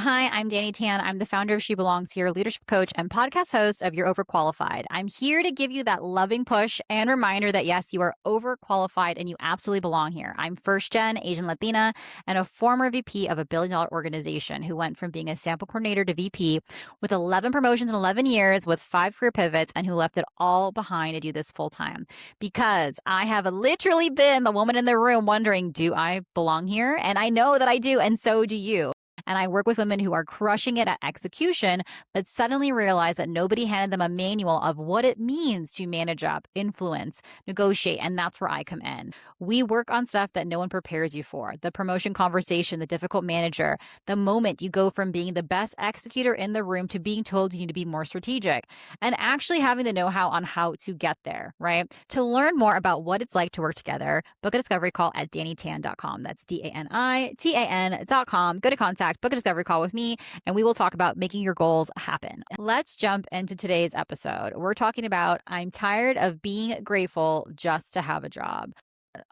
Hi, I'm Danny Tan. I'm the founder of She Belongs Here, leadership coach, and podcast host of You're Overqualified. I'm here to give you that loving push and reminder that yes, you are overqualified and you absolutely belong here. I'm first gen Asian Latina and a former VP of a billion-dollar organization who went from being a sample coordinator to VP with 11 promotions in 11 years with 5 career pivots and who left it all behind to do this full time. Because I have literally been the woman in the room wondering, do I belong here? And I know that I do, and so do you. And I work with women who are crushing it at execution, but suddenly realize that nobody handed them a manual of what it means to manage up, influence, negotiate. And that's where I come in. We work on stuff that no one prepares you for. The promotion conversation, the difficult manager, the moment you go from being the best executor in the room to being told you need to be more strategic and actually having the know-how on how to get there, right? To learn more about what it's like to work together, book a discovery call at DannyTan.com. That's DANITAN.com. Go to contact, book a discovery call with me, and we will talk about making your goals happen. Let's jump into today's episode. We're talking about I'm tired of being grateful just to have a job.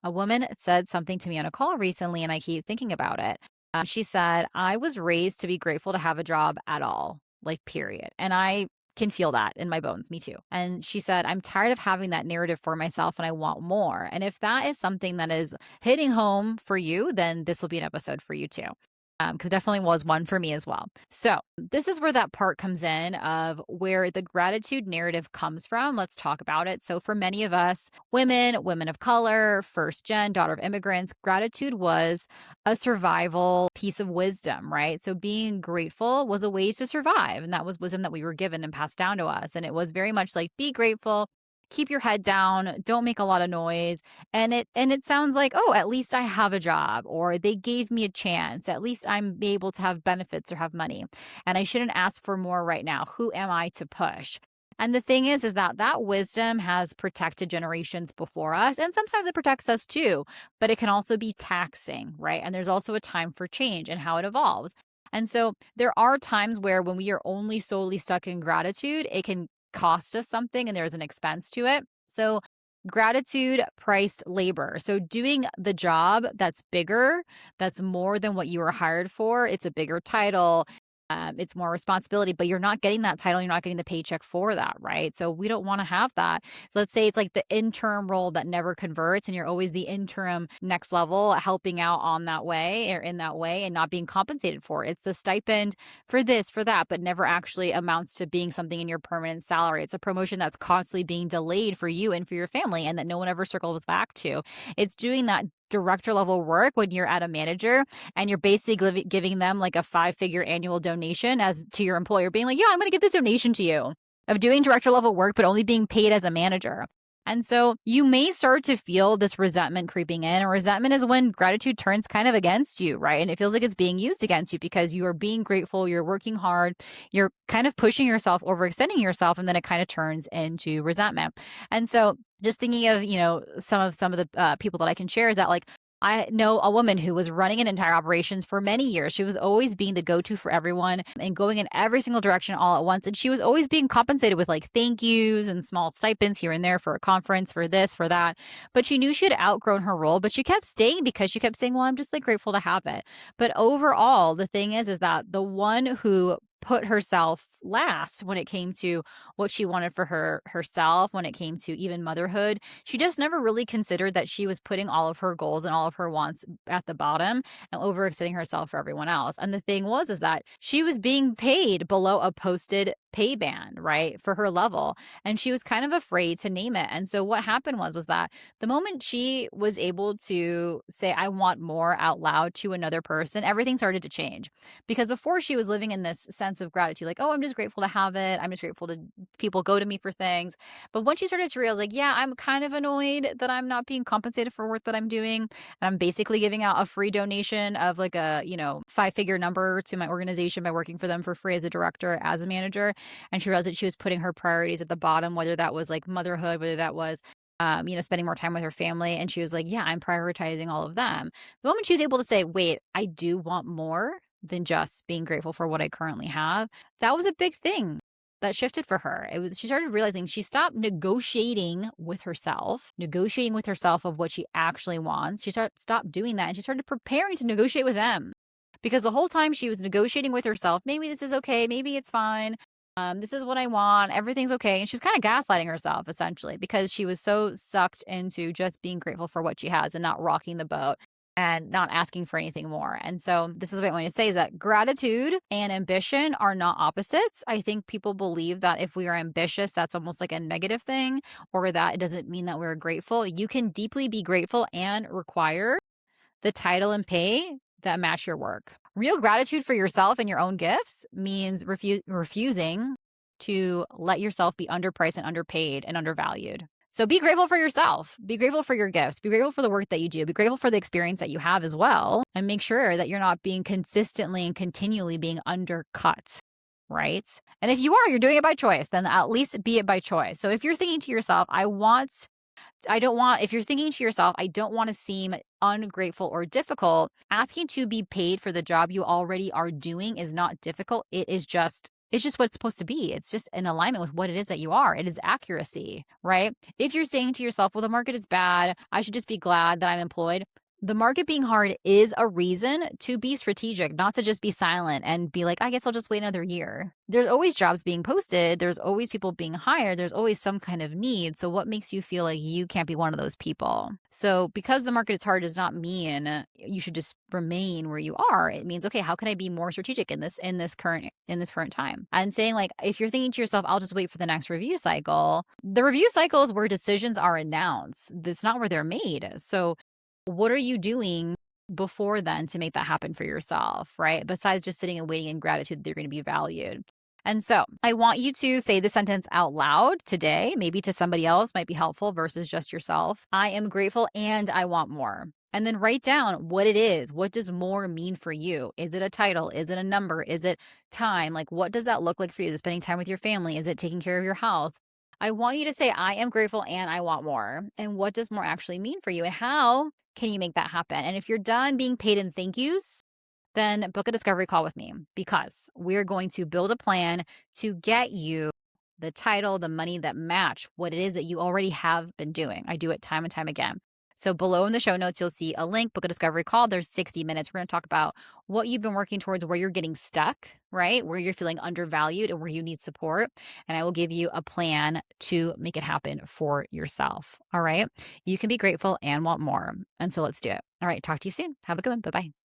A woman said something to me on a call recently, and I keep thinking about it. She said, I was raised to be grateful to have a job at all, like period. And I can feel that in my bones. Me too. And she said, I'm tired of having that narrative for myself and I want more. And if that is something that is hitting home for you, then this will be an episode for you too. Because definitely was one for me as well. So this is where that part comes in of where the gratitude narrative comes from. Let's talk about it. So for many of us, women of color, first gen, daughter of immigrants, gratitude was a survival piece of wisdom, right? So being grateful was a way to survive. And that was wisdom that we were given and passed down to us. And it was very much like, be grateful, keep your head down, don't make a lot of noise. And it sounds like, oh, at least I have a job, or they gave me a chance. At least I'm able to have benefits or have money. And I shouldn't ask for more right now. Who am I to push? And the thing is that wisdom has protected generations before us, and sometimes it protects us too, but it can also be taxing, right? And there's also a time for change and how it evolves. And so there are times where when we are only solely stuck in gratitude, it can cost us something and there's an expense to it. So gratitude priced labor. So doing the job that's bigger, that's more than what you were hired for. It's a bigger title. It's more responsibility, but you're not getting that title. You're not getting the paycheck for that, right? So we don't want to have that. Let's say it's like the interim role that never converts and you're always the interim next level, helping out on that way or in that way and not being compensated for it. It's the stipend for this, for that, but never actually amounts to being something in your permanent salary. It's a promotion that's constantly being delayed for you and for your family and that no one ever circles back to. It's doing that director level work when you're at a manager and you're basically giving them like a 5-figure annual donation as to your employer, being like, yeah, I'm going to give this donation to you of doing director level work, but only being paid as a manager. And so you may start to feel this resentment creeping in. And resentment is when gratitude turns kind of against you, right? And it feels like it's being used against you because you are being grateful, you're working hard, you're kind of pushing yourself, overextending yourself, and then it kind of turns into resentment. And so just thinking of, some of the people that I can share is that like, I know a woman who was running an entire operations for many years. She was always being the go-to for everyone and going in every single direction all at once. And she was always being compensated with like thank yous and small stipends here and there for a conference, for this, for that. But she knew she had outgrown her role, but she kept staying because she kept saying, well, I'm just like grateful to have it. But overall, the thing is that the one who put herself last when it came to what she wanted for herself, when it came to even motherhood. She just never really considered that she was putting all of her goals and all of her wants at the bottom and overextending herself for everyone else. And the thing is that she was being paid below a posted pay band, right, for her level. And she was kind of afraid to name it. And so what happened was that the moment she was able to say, I want more out loud to another person, everything started to change. Because before she was living in this sense of gratitude, like, oh, I'm just grateful to have it. I'm just grateful to people go to me for things. But when she started to realize like, yeah, I'm kind of annoyed that I'm not being compensated for work that I'm doing. And I'm basically giving out a free donation of like a, 5-figure number to my organization by working for them for free as a director, as a manager. And she realized that she was putting her priorities at the bottom, whether that was like motherhood, whether that was spending more time with her family. And she was like, yeah, I'm prioritizing all of them. The moment she was able to say, wait, I do want more than just being grateful for what I currently have, that was a big thing that shifted for her. She started realizing she stopped negotiating with herself of what she actually wants. She stopped doing that and she started preparing to negotiate with them. because the whole time she was negotiating with herself, maybe this is okay, maybe it's fine. This is what I want. Everything's okay. And she was kind of gaslighting herself essentially because she was so sucked into just being grateful for what she has and not rocking the boat and not asking for anything more. And so this is what I want to say is that gratitude and ambition are not opposites. I think people believe that if we are ambitious, that's almost like a negative thing, or that it doesn't mean that we're grateful. You can deeply be grateful and require the title and pay that match your work. Real gratitude for yourself and your own gifts means refusing to let yourself be underpriced and underpaid and undervalued. So be grateful for yourself. Be grateful for your gifts. Be grateful for the work that you do. Be grateful for the experience that you have as well. And make sure that you're not being consistently and continually being undercut. Right. And if you are, you're doing it by choice, then at least be it by choice. So if you're thinking to yourself, if you're thinking to yourself, I don't want to seem ungrateful or difficult, asking to be paid for the job you already are doing is not difficult. It's just what it's supposed to be. It's just in alignment with what it is that you are. It is accuracy, right? If you're saying to yourself, well, the market is bad, I should just be glad that I'm employed. The market being hard is a reason to be strategic, not to just be silent and be like, I guess I'll just wait another year. There's always jobs being posted. There's always people being hired. There's always some kind of need. So what makes you feel like you can't be one of those people? So because the market is hard does not mean you should just remain where you are. It means, okay, how can I be more strategic in this current time? And saying like, if you're thinking to yourself, I'll just wait for the next review cycle, the review cycle is where decisions are announced. It's not where they're made. So what are you doing before then to make that happen for yourself, right? Besides just sitting and waiting in gratitude that you're going to be valued. And so I want you to say the sentence out loud today, maybe to somebody else might be helpful versus just yourself. I am grateful and I want more. And then write down what it is. What does more mean for you? Is it a title? Is it a number? Is it time? Like, what does that look like for you? Is it spending time with your family? Is it taking care of your health? I want you to say, I am grateful and I want more. And what does more actually mean for you? And how can you make that happen? And if you're done being paid in thank yous, then book a discovery call with me because we're going to build a plan to get you the title, the money that match what it is that you already have been doing. I do it time and time again. So below in the show notes, you'll see a link, book a discovery call. There's 60 minutes. We're going to talk about what you've been working towards, where you're getting stuck, right? Where you're feeling undervalued and where you need support. And I will give you a plan to make it happen for yourself. All right. You can be grateful and want more. And so let's do it. All right. Talk to you soon. Have a good one. Bye-bye.